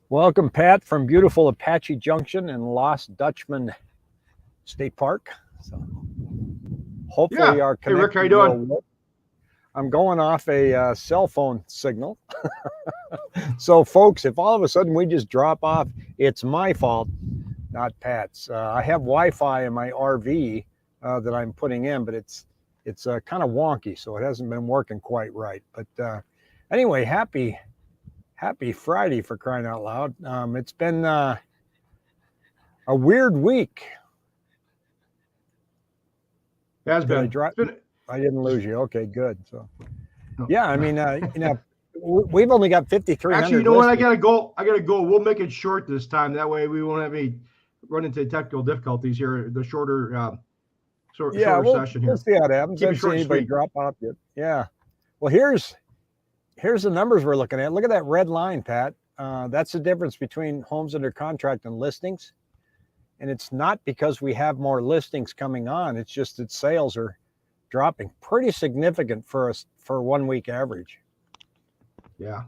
Welcome, Pat, from beautiful Apache Junction and Lost Dutchman State Park. So hopefully Yeah. our Hey, Rick, how you connection will doing? work. I'm going off a cell phone signal. So, folks, if all of a sudden we just drop off, it's my fault, not Pat's. I have Wi-Fi in my RV that I'm putting in, but it's kind of wonky, so it hasn't been working quite right. But anyway, happy Friday, for crying out loud. It's been a weird week. It has Did I been. drop? It's been. I didn't lose you. Okay, good. So, No. yeah, I mean, we've only got Actually, 5,300 you know what? I listings. gotta go. We'll make it short this time. That way, we won't have any run into technical difficulties here. The shorter, Yeah, shorter session we'll here. see how it happens. I Keep it haven't seen short and anybody sweet. drop off yet. Yeah. Well, here's the numbers we're looking at. Look at that red line, Pat. That's the difference between homes under contract and listings. And it's not because we have more listings coming on. It's just that sales are dropping pretty significant for us for 1 week average. Yeah.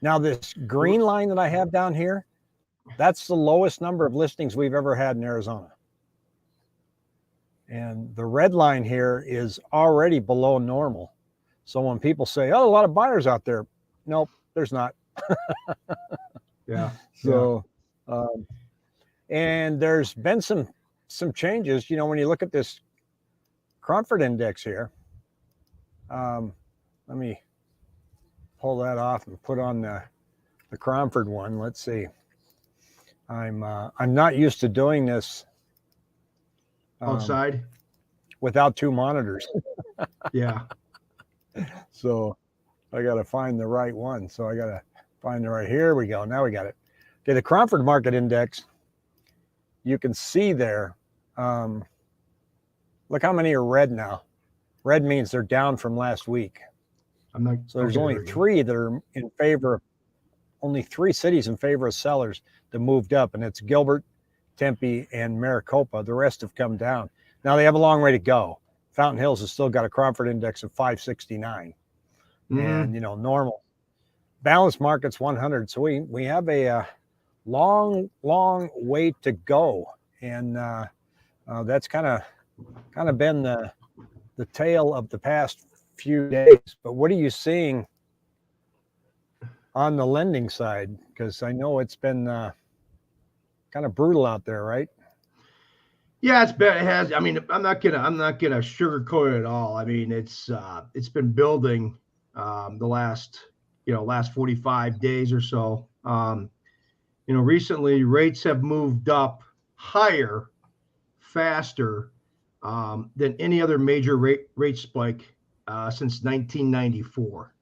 Now, this green line that I have down here, that's the lowest number of listings we've ever had in Arizona. And the red line here is already below normal. So when people say, oh, a lot of buyers out there, nope, there's not. Yeah. So, and there's been some changes. You know, when you look at this Crawford index here, let me pull that off and put on the Crawford one. Let's see. I'm not used to doing this Outside. without two monitors. Yeah. So I got to find the right one. So I got to find the right. Here we go. Now we got it. Okay, the Crawford Market Index. You can see there. Look how many are red now. Red means they're down from last week. I'm not. So there's only three that are in favor. Only three cities in favor of sellers that moved up, and it's Gilbert, Tempe, and Maricopa. The rest have come down. Now they have a long way to go. Fountain Hills has still got a Crawford index of 569, and normal balanced market's 100. So we have a long way to go, and that's kind of been the tale of the past few days. But what are you seeing on the lending side? Because I know it's been kind of brutal out there, right? Yeah, it's been. It has. I mean, I'm not gonna sugarcoat it at all. I mean, it's been building the last 45 days or so. Recently rates have moved up higher, faster than any other major rate spike since 1994.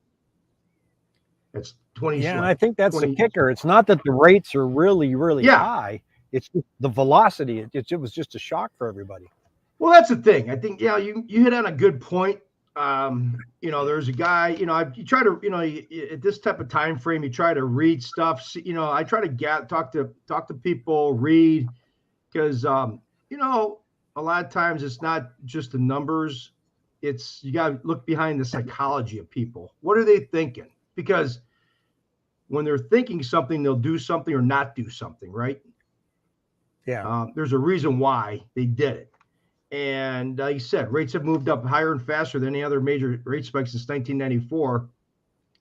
That's 20. Yeah, and I think that's 20. The kicker. It's not that the rates are really high. It's just the velocity. It was just a shock for everybody. Well, that's the thing. I think you hit on a good point. There's a guy. You try to at this type of time frame, you try to read stuff. I try to talk to people, read, because a lot of times it's not just the numbers. It's you got to look behind the psychology of people. What are they thinking? Because when they're thinking something, they'll do something or not do something, right? Yeah. There's a reason why they did it. And like you said, rates have moved up higher and faster than any other major rate spike since 1994.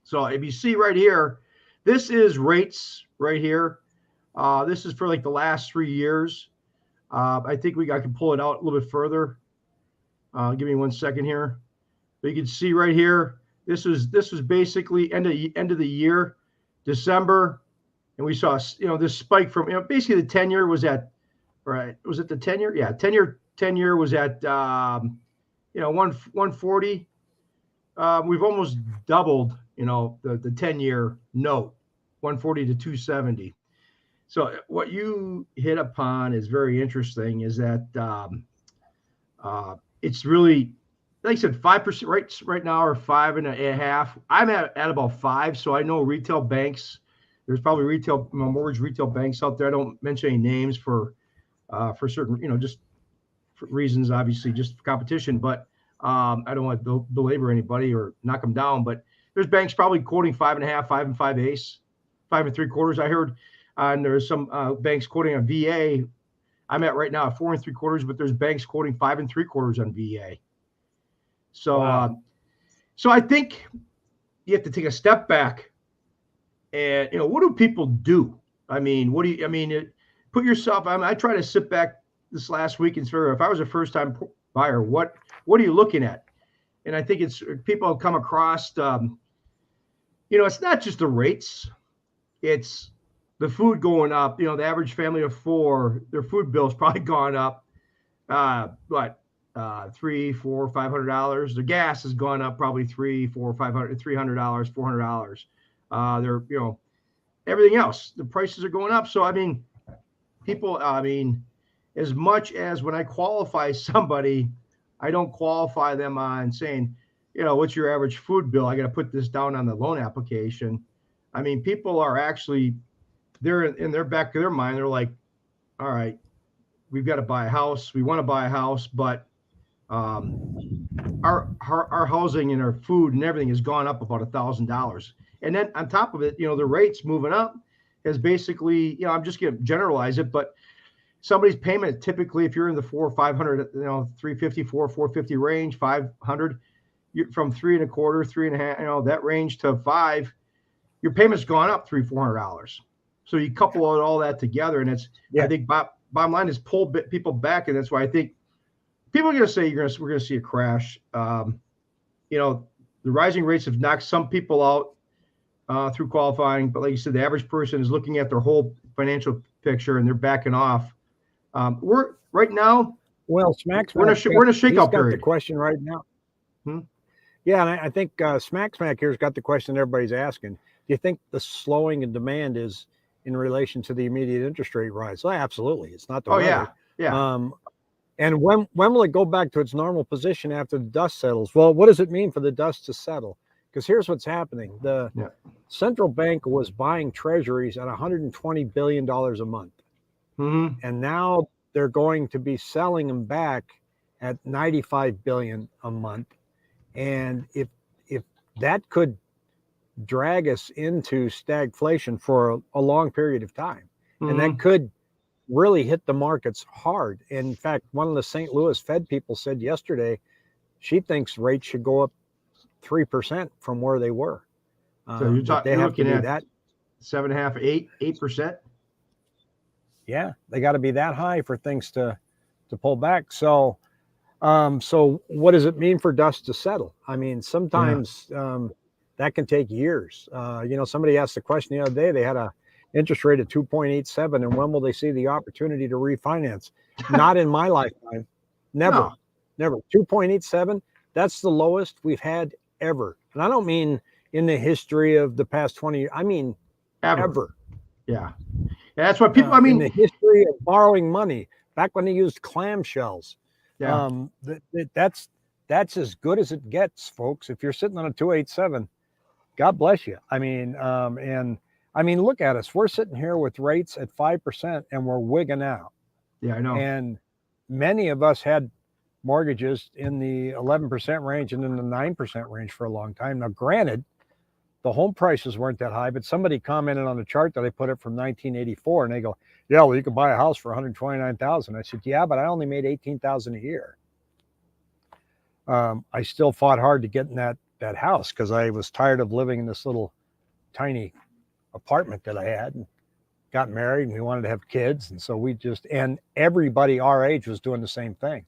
So if you see right here, this is rates right here. This is for like the last 3 years. I think I can pull it out a little bit further. Give me 1 second here. But you can see right here, this was basically end of the year, December, and we saw this spike from basically the 10-year was at, right? Was it the 10-year? Yeah, 10-year was at 140. We've almost doubled the 10-year note, 140 to 270. So what you hit upon is very interesting. Is that it's really, like I said, 5% rates right now are 5.5. I'm at about 5. So I know retail banks. There's probably mortgage retail banks out there. I don't mention any names for certain, just for reasons, obviously, just for competition. But I don't want to belabor anybody or knock them down. But there's banks probably quoting 5.5, 5 and 5/8. 5.75. I heard there's some banks quoting on VA. I'm at right now at 4.75, but there's banks quoting 5.75 on VA. So, Wow. So I think you have to take a step back, and what do people do? I mean, put yourself. I try to sit back this last week and figure if I was a first-time buyer, what are you looking at? And I think it's people come across. It's not just the rates; it's the food going up. The average family of four, their food bill's probably gone up. $300, $400, $500. The gas has gone up probably $300, $400, $500, $300, $400. They're everything else. The prices are going up. So people. As much as when I qualify somebody, I don't qualify them on saying, what's your average food bill? I got to put this down on the loan application. People are actually, they're in their back of their mind. They're like, all right, we've got to buy a house. We want to buy a house, but our housing and our food and everything has gone up about $1,000. And then on top of it, the rates moving up has basically, I'm just going to generalize it, but somebody's payment typically, if you're in the 400, 500, 350, 450 range, 500, from 3.25, 3.5, that range to 5, your payment's gone up $300-$400. So you couple all that together, and I think bottom line is pull people back, and that's why I think people are going to say we're going to see a crash. The rising rates have knocked some people out through qualifying, but like you said, the average person is looking at their whole financial picture and they're backing off. We're right now. Well, Smack we're in a shakeout period. The question right now. Yeah, and I think Smack here's got the question everybody's asking. Do you think the slowing in demand is in relation to the immediate interest rate rise? Well, absolutely. It's not the weather. Yeah. And when will it go back to its normal position after the dust settles? Well, what does it mean for the dust to settle? Because here's what's happening. The central bank was buying treasuries at $120 billion a month. Mm-hmm. And now they're going to be selling them back at $95 billion a month. And if that could drag us into stagflation for a long period of time, and that could really hit the markets hard. In fact, one of the St. Louis Fed people said yesterday she thinks rates should go up 3% from where they were. So you're looking at that 7.5%, 8%. Yeah, they got to be that high for things to pull back. So what does it mean for dust to settle? Sometimes that can take years. Somebody asked the question the other day. They had a interest rate of 2.87, and when will they see the opportunity to refinance? Not in my lifetime. Never. 2.87. That's the lowest we've had ever. And I don't mean in the history of the past 20 years. I mean ever. Yeah. That's what people, in the history of borrowing money, back when they used clamshells. Yeah. That's as good as it gets, folks. If you're sitting on a 2.87, God bless you. Look at us. We're sitting here with rates at 5% and we're wigging out. Yeah, I know. And many of us had mortgages in the 11% range and in the 9% range for a long time. Now, granted, the home prices weren't that high, but somebody commented on the chart that I put up from 1984, and they go, "Yeah, well, you can buy a house for $129,000." I said, "Yeah, but I only made $18,000 a year." I still fought hard to get in that house because I was tired of living in this little tiny apartment that I had, and got married, and we wanted to have kids, and so and everybody our age was doing the same thing.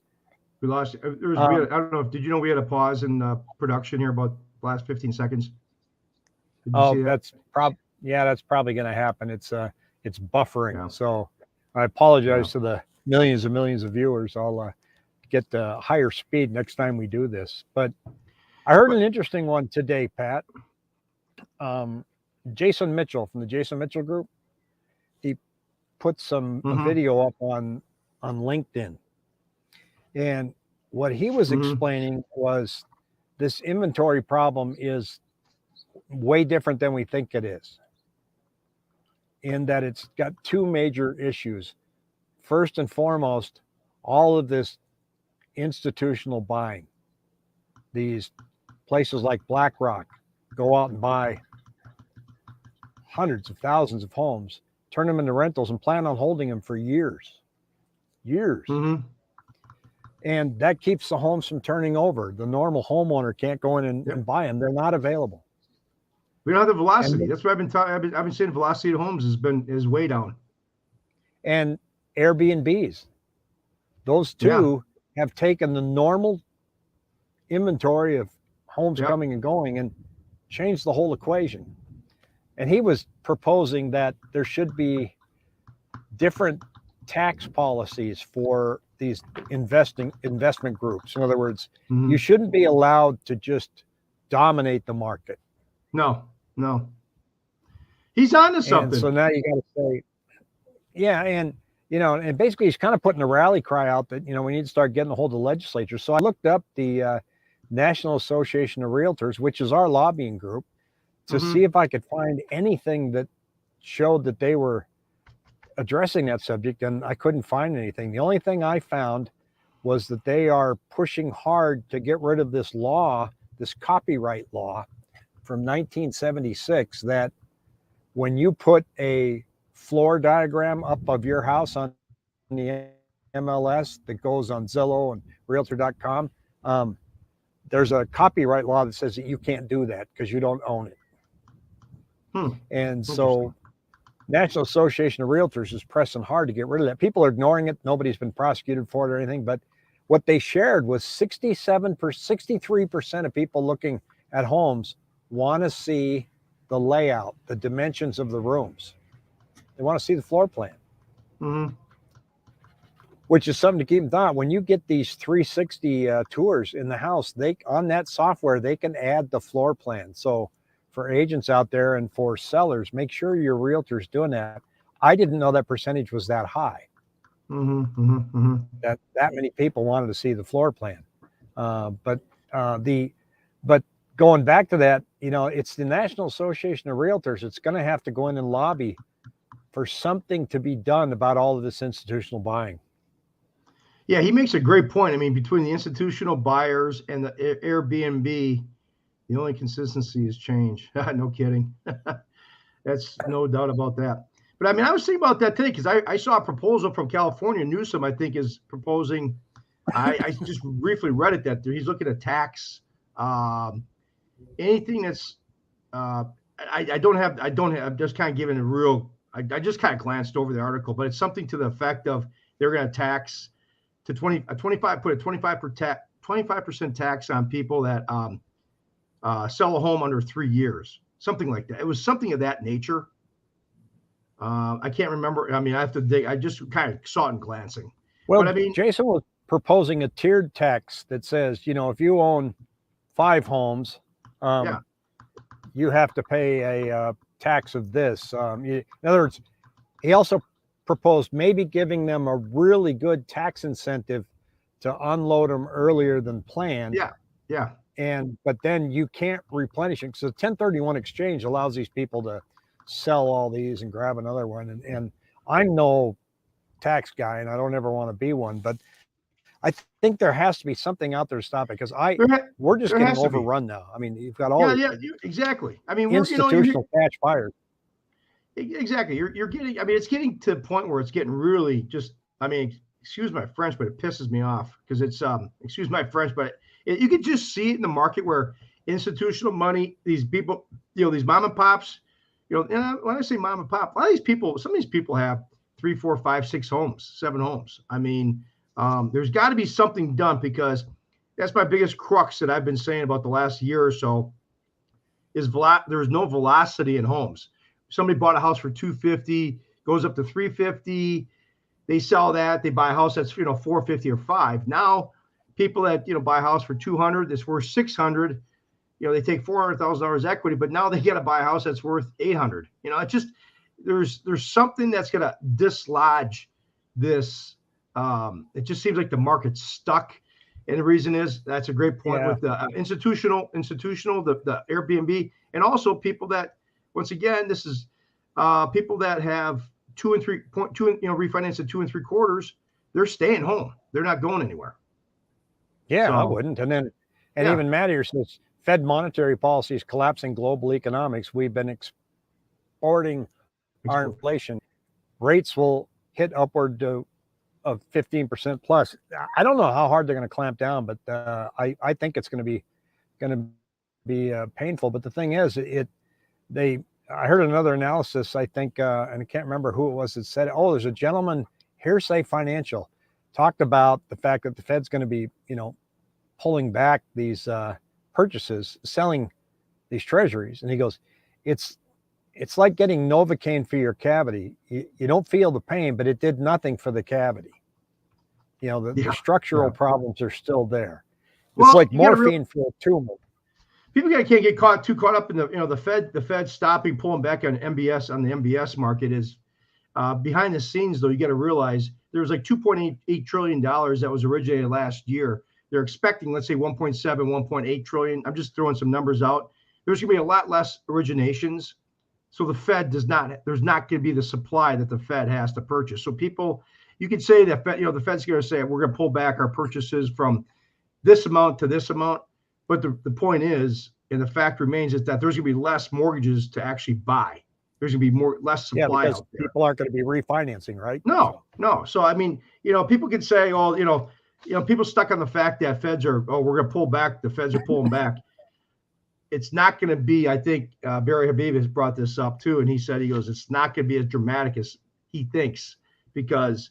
We lost. I don't know. Did you know we had a pause in production here about the last 15 seconds? That's probably going to happen. It's buffering. Yeah. So I apologize to the millions and millions of viewers. I'll get the higher speed next time we do this. But I heard an interesting one today, Pat. Jason Mitchell from the Jason Mitchell Group, he put a video up on LinkedIn. And what he was explaining was this inventory problem is way different than we think it is, in that it's got two major issues. First and foremost, all of this institutional buying. These places like BlackRock go out and buy hundreds of thousands of homes, turn them into rentals, and plan on holding them for years. Mm-hmm. And that keeps the homes from turning over. The normal homeowner can't go in and buy them. They're not available. We don't have the velocity. And, that's what I've been talking. I've been saying velocity of homes is way down. And Airbnbs, those two have taken the normal inventory of homes coming and going and changed the whole equation. And he was proposing that there should be different tax policies for these investment groups. In other words, you shouldn't be allowed to just dominate the market. No. He's on to something. And so now you got to say, and and basically he's kind of putting a rally cry out that we need to start getting a hold of the legislature. So I looked up the National Association of Realtors, which is our lobbying group, to see if I could find anything that showed that they were addressing that subject, and I couldn't find anything. The only thing I found was that they are pushing hard to get rid of this law, this copyright law from 1976, that when you put a floor diagram up of your house on the MLS that goes on Zillow and Realtor.com, there's a copyright law that says that you can't do that because you don't own it. And so National Association of Realtors is pressing hard to get rid of that. People are ignoring it. Nobody's been prosecuted for it or anything. But what they shared was 63% of people looking at homes want to see the layout, the dimensions of the rooms. They want to see the floor plan, which is something to keep in thought. When you get these 360 tours in the house, on that software, they can add the floor plan. So for agents out there and for sellers, make sure your realtor's doing that. I didn't know that percentage was that high. That many people wanted to see the floor plan. But going back to that, it's the National Association of Realtors. It's going to have to go in and lobby for something to be done about all of this institutional buying. Yeah, he makes a great point. I mean, between the institutional buyers and the Airbnb, the only consistency is change. No kidding. That's no doubt about that. But I mean, I was thinking about that today because I saw a proposal from California. Newsom, I think, is proposing. I just briefly read it that he's looking at tax anything that's. I don't have. I'm just kind of giving a real. I just kind of glanced over the article, but it's something to the effect of they're going to tax to 25% tax on people that sell a home under 3 years, something like that. It was something of that nature. I can't remember. I mean, I have to dig. I just kind of saw it in glancing. Well, but I mean, Jason was proposing a tiered tax that says, if you own 5 homes, you have to pay a tax of this. In other words, he also proposed maybe giving them a really good tax incentive to unload them earlier than planned. Yeah. But then you can't replenish it. So 1031 exchange allows these people to sell all these and grab another one. And I'm no tax guy, and I don't ever want to be one, but I think there has to be something out there to stop it, because we're just getting overrun now. I mean, you've got all exactly. I mean, institutional cash buyers. Exactly. You're getting. I mean, it's getting to the point where it's getting really just. I mean, excuse my French, but it pisses me off because it's excuse my French, but you could just see it in the market where institutional money, these people, these mom and pops, and when I say mom and pop, a lot of these people, some of these people have 3, 4, 5, 6 homes, 7 homes. I mean, there's got to be something done, because that's my biggest crux that I've been saying about the last year or so is there's no velocity in homes. Somebody bought a house for $250, goes up to $350. They sell that. They buy a house that's $450 or $500. Now, people that buy a house for $200 that's worth $600, they take $400,000 equity, but now they got to buy a house that's worth $800. It just there's something that's going to dislodge this. It just seems like the market's stuck, and the reason is that's a great point with the institutional, the Airbnb, and also people that, once again, this is people that have 2 and 3.2, refinance at 2 3/4. They're staying home. They're not going anywhere. Yeah, so, I wouldn't. And even Matt here says Fed monetary policy is collapsing global economics. We've been exporting our inflation, rates will hit upward to of 15% plus. I don't know how hard they're going to clamp down, but I think it's going to be painful. But the thing is, I heard another analysis, I think, and I can't remember who it was that said, oh, there's a gentleman, Hearsay Financial, talked about the fact that the Fed's going to be, pulling back these purchases, selling these treasuries. And he goes, it's like getting Novocaine for your cavity. You don't feel the pain, but it did nothing for the cavity. The structural problems are still there. It's like morphine for a tumor. People can't get too caught up in the Fed stopping, pulling back on MBS, on the MBS market is behind the scenes, though. You got to realize there was like $2.8 trillion that was originated last year. They're expecting, let's say 1.7, 1.8 trillion. I'm just throwing some numbers out. There's going to be a lot less originations. So the Fed there's not going to be the supply that the Fed has to purchase. So people, you could say that, the Fed's going to say, we're going to pull back our purchases from this amount to this amount. But the point is, and the fact remains, is that there's going to be less mortgages to actually buy. There's going to be less supply out there. People aren't going to be refinancing, right? No. So, I mean, people could say, oh, people stuck on the fact that we're going to pull back. The Feds are pulling back. It's not going to be, I think Barry Habib has brought this up too. And he goes, it's not going to be as dramatic as he thinks because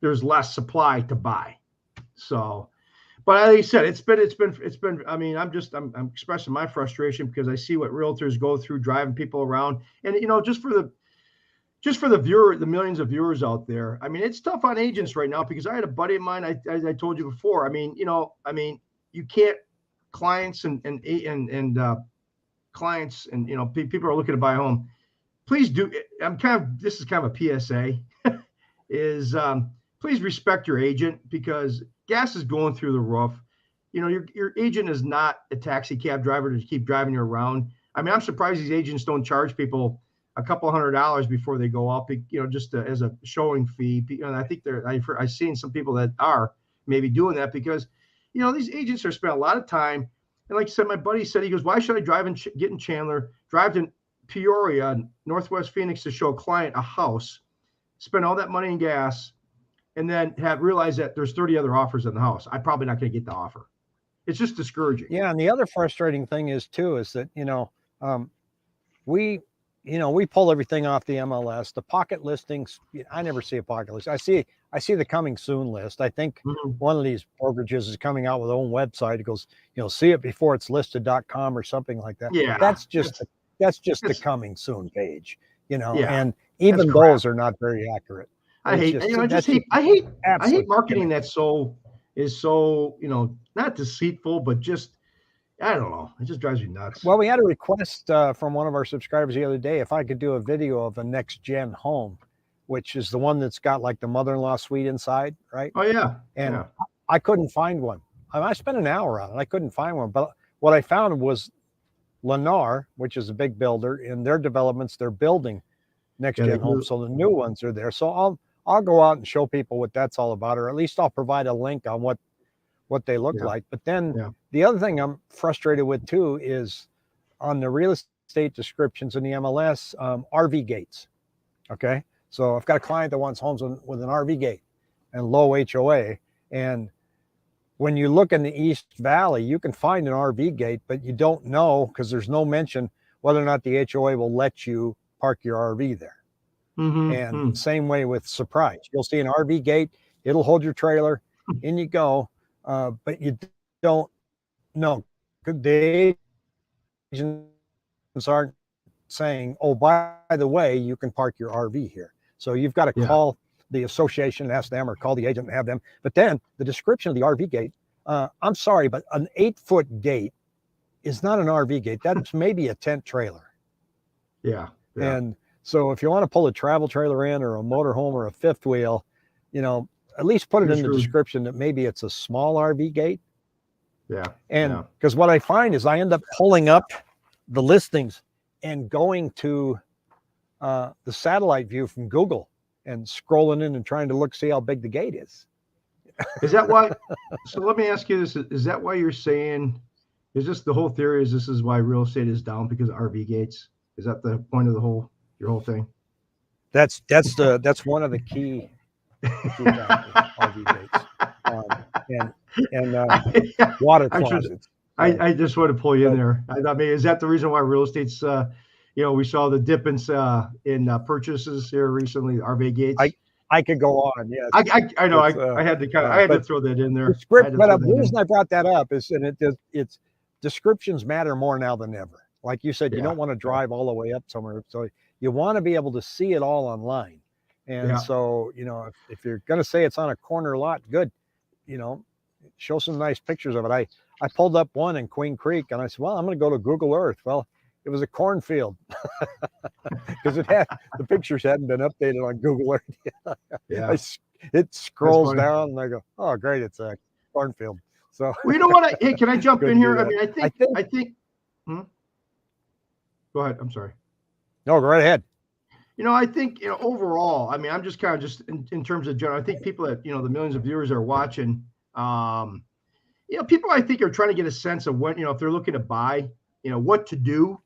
there's less supply to buy. So, but like I said, it's been, I mean, I'm expressing my frustration because I see what realtors go through driving people around. And, just for the viewer, the millions of viewers out there, I mean, it's tough on agents right now because I had a buddy of mine, as I told you before, I mean, you can't, clients and clients and, people are looking to buy a home. Please do. This is kind of a PSA is, please respect your agent because gas is going through the roof. Your agent is not a taxi cab driver to keep driving you around. I mean, I'm surprised these agents don't charge people a couple $100 before they go up, just as a showing fee. And I think I've seen some people that are maybe doing that because, these agents are spending a lot of time. And like I said, my buddy said, he goes, why should I get in Chandler, drive to Peoria, Northwest Phoenix to show a client a house, spend all that money in gas, and then realize that there's 30 other offers in the house. I'm probably not going to get the offer. It's just discouraging. Yeah. And the other frustrating thing is that, we pull everything off the MLS, the pocket listings. I never see a pocket list. I see the coming soon list. I think one of these brokerages is coming out with their own website. It goes, see it before it's listed.com or something like that. Yeah. That's just the coming soon page, and even those are not very accurate. I hate marketing that's so not deceitful, but just, I don't know. It just drives me nuts. Well, we had a request from one of our subscribers the other day if I could do a video of a next gen home, which is the one that's got like the mother-in-law suite inside, right? Oh yeah. And I couldn't find one. I spent an hour on it. I couldn't find one, but what I found was Lennar, which is a big builder, in their developments, they're building next gen homes, so the new ones are there. So I'll go out and show people what that's all about, or at least I'll provide a link on what they look like. But then the other thing I'm frustrated with too is on the real estate descriptions in the MLS, RV gates. Okay. So I've got a client that wants homes with an RV gate and low HOA. And when you look in the East Valley, you can find an RV gate, but you don't know because there's no mention whether or not the HOA will let you park your RV there. And same way with Surprise. You'll see an RV gate, it'll hold your trailer, in you go, but you don't know. The agents aren't saying, oh, by the way, you can park your RV here. So you've got to call the association and ask them, or call the agent and have them. But then the description of the RV gate, I'm sorry, but an 8-foot gate is not an RV gate. That's maybe a tent trailer. Yeah. And so if you want to pull a travel trailer in or a motorhome or a fifth wheel, at least put it in the description that maybe it's a small RV gate. Yeah. And because what I find is I end up pulling up the listings and going to the satellite view from Google and scrolling in and trying to see how big the gate is. Is that why? So let me ask you this. Is that why you're saying, is this the whole theory? This is why real estate is down because of RV gates? Is that the point of the whole your whole thing. That's one of the key factors, RV rates, and water I'm sure. closets. I just want to pull you in But there. I mean, is that the reason why real estate's? We saw the dip in purchases here recently. RV gates. I could go on. Yes, I know. it's I had to I had to but throw that in the there. I had script. to But throw the that in. reason I brought that up is, and it's descriptions matter more now than ever. Like you said, you Yeah. don't want to drive all the way up somewhere, so you want to be able to see it all online. And Yeah. so, if you're going to say it's on a corner lot, good, show some nice pictures of it. I pulled up one in Queen Creek, and I said, well, I'm going to go to Google Earth. Well, it was a cornfield because the pictures hadn't been updated on Google Earth. Yeah. It scrolls funny. down, and I go, oh, great, it's a cornfield. So, Well, you know what? Hey, can I jump in couldn't do here? I that. mean, I think. Go ahead. I'm sorry. No, go right ahead. I think, overall, I mean, I'm just kind of just in terms of general, I think people that, the millions of viewers are watching, people I think are trying to get a sense of when, if they're looking to buy, what to do.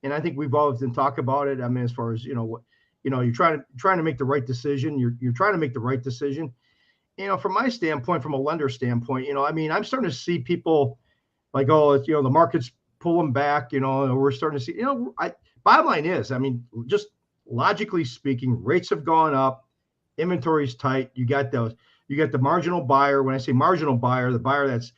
And I think we've all been talk about it. I mean, as far as, what, you're trying to make the right decision. You're trying to make the right decision. From my standpoint, from a lender standpoint, I mean, I'm starting to see people like, oh, it's, the market's pulling back, we're starting to see, bottom line is, I mean, just logically speaking, rates have gone up, inventory's tight. You got the marginal buyer. When I say marginal buyer, the buyer that's,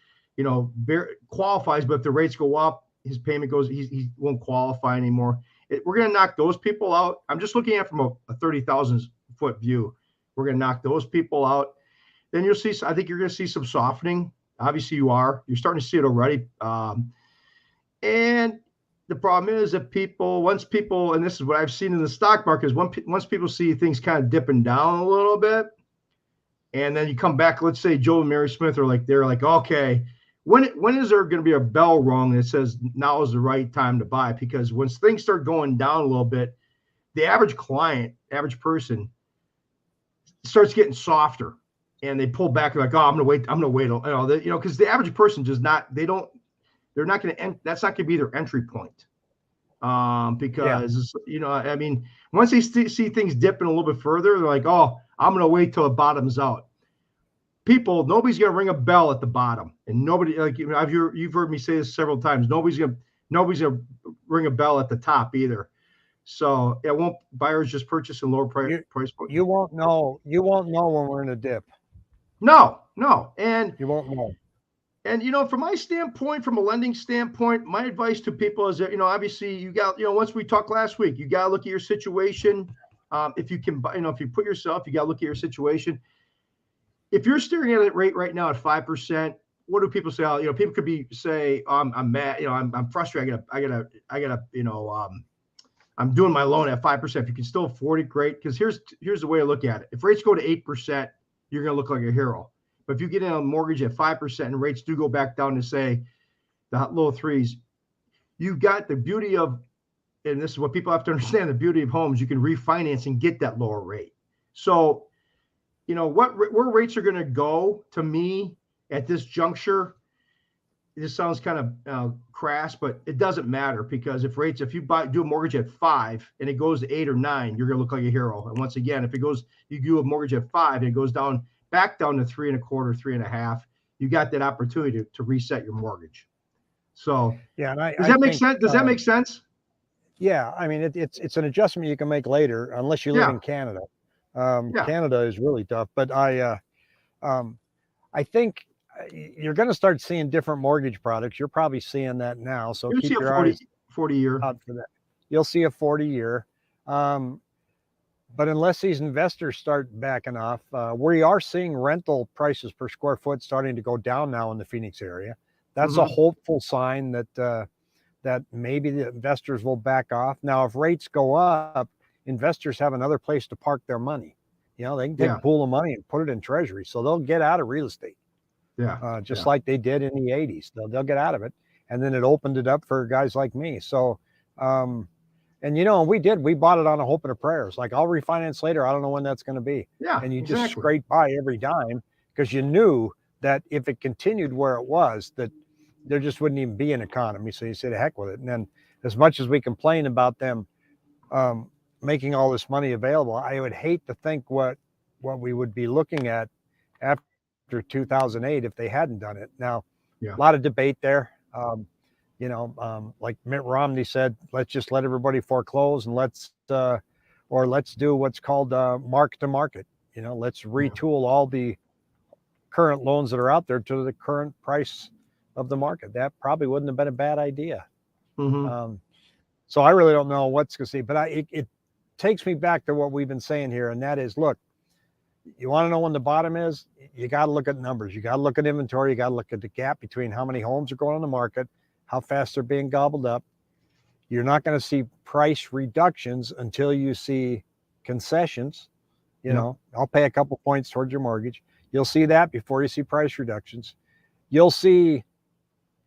qualifies, but if the rates go up, his payment goes, he won't qualify anymore. We're going to knock those people out. I'm just looking at from a 30,000 foot view. We're going to knock those people out. Then you'll see, I think you're going to see some softening. Obviously you're starting to see it already. And the problem is that once people, and this is what I've seen in the stock market, is once people see things kind of dipping down a little bit, and then you come back, let's say Joe and Mary Smith are like, they're like, okay, when is there going to be a bell rung that says now is the right time to buy? Because once things start going down a little bit, the average person starts getting softer, and they pull back. They're like, oh, I'm going to wait. Because the average person does not, they're not going to, that's not going to be their entry point. Because, I mean, once they see things dipping a little bit further, they're like, oh, I'm going to wait till it bottoms out. Nobody's going to ring a bell at the bottom, and nobody, like, you've heard me say this several times. Nobody's going to ring a bell at the top either. So buyers just purchase in lower price point. You won't know when we're in a dip. No. And you won't know. And, from my standpoint, from a lending standpoint, my advice to people is that, obviously you got, once we talked last week, you got to look at your situation. If you can, if you put yourself, you got to look at your situation. If you're staring at a rate right now at 5%, what do people say? People could say, I'm mad, I'm frustrated. I gotta, I'm doing my loan at 5%. If you can still afford it, great. Because here's the way I look at it. If rates go to 8%, you're going to look like a hero. But if you get in a mortgage at 5% and rates do go back down to, say, the low threes, you got the beauty of, and this is what people have to understand, the beauty of homes, you can refinance and get that lower rate. So, where rates are going to go, to me, at this juncture, this sounds kind of crass, but it doesn't matter, because if you do a mortgage at 5 and it goes to 8 or 9, you're going to look like a hero. And once again, if you do a mortgage at 5 and it goes back down to 3.25, 3.5, you got that opportunity to reset your mortgage. So yeah, does that make sense? Does that make sense? Yeah, I mean, it's an adjustment you can make later, unless you live in Canada. Canada is really tough, but I think you're going to start seeing different mortgage products. You're probably seeing that now, so you'll keep see your 40 year out for that. You'll see a 40-year. But unless these investors start backing off, we are seeing rental prices per square foot starting to go down now in the Phoenix area. That's a hopeful sign that maybe the investors will back off. Now, if rates go up, investors have another place to park their money. They can take a pool of money and put it in treasury, so they'll get out of real estate. Just like they did in the 80s. They'll get out of it, and then it opened it up for guys like me. So, and we bought it on a hope and a prayer. It's like, I'll refinance later. I don't know when that's going to be. And you just scrape by every dime, because you knew that if it continued where it was, that there just wouldn't even be an economy. So you say, the heck with it. And then, as much as we complain about them making all this money available. I would hate to think what we would be looking at after 2008 if they hadn't done it. Now, Yeah. a lot of debate there. Like Mitt Romney said, let's just let everybody foreclose and let's do what's called mark to market. Let's retool all the current loans that are out there to the current price of the market. That probably wouldn't have been a bad idea. Mm-hmm. So I really don't know what's going to see, but it takes me back to what we've been saying here, and that is, look, you want to know when the bottom is, you got to look at numbers. You got to look at inventory. You got to look at the gap between how many homes are going on the market, how fast they're being gobbled up. You're not going to see price reductions until you see concessions. I'll pay a couple points towards your mortgage. You'll see that before you see price reductions. You'll see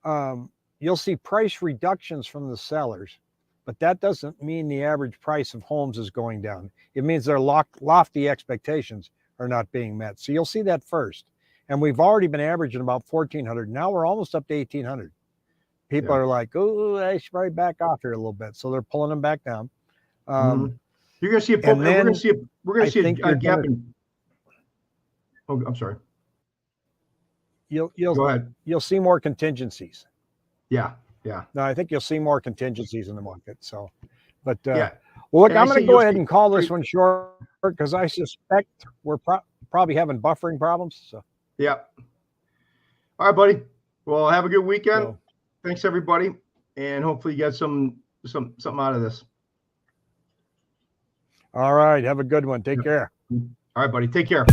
price reductions from the sellers, but that doesn't mean the average price of homes is going down. It means their lofty expectations are not being met. So you'll see that first. And we've already been averaging about 1,400. Now we're almost up to 1,800. People are like, oh, I should probably back off here a little bit. So they're pulling them back down. You're going to see a pull. We're going to see a gap in. Oh, I'm sorry. Go ahead. You'll see more contingencies. Yeah. No, I think you'll see more contingencies in the market. So, but yeah. Well, look, I'm going to go ahead and call this one short because I suspect we're probably having buffering problems. So. Yeah. All right, buddy. Well, have a good weekend. Thanks, everybody, and hopefully you get something out of this. All right. Have a good one. Take care. All right, buddy. Take care.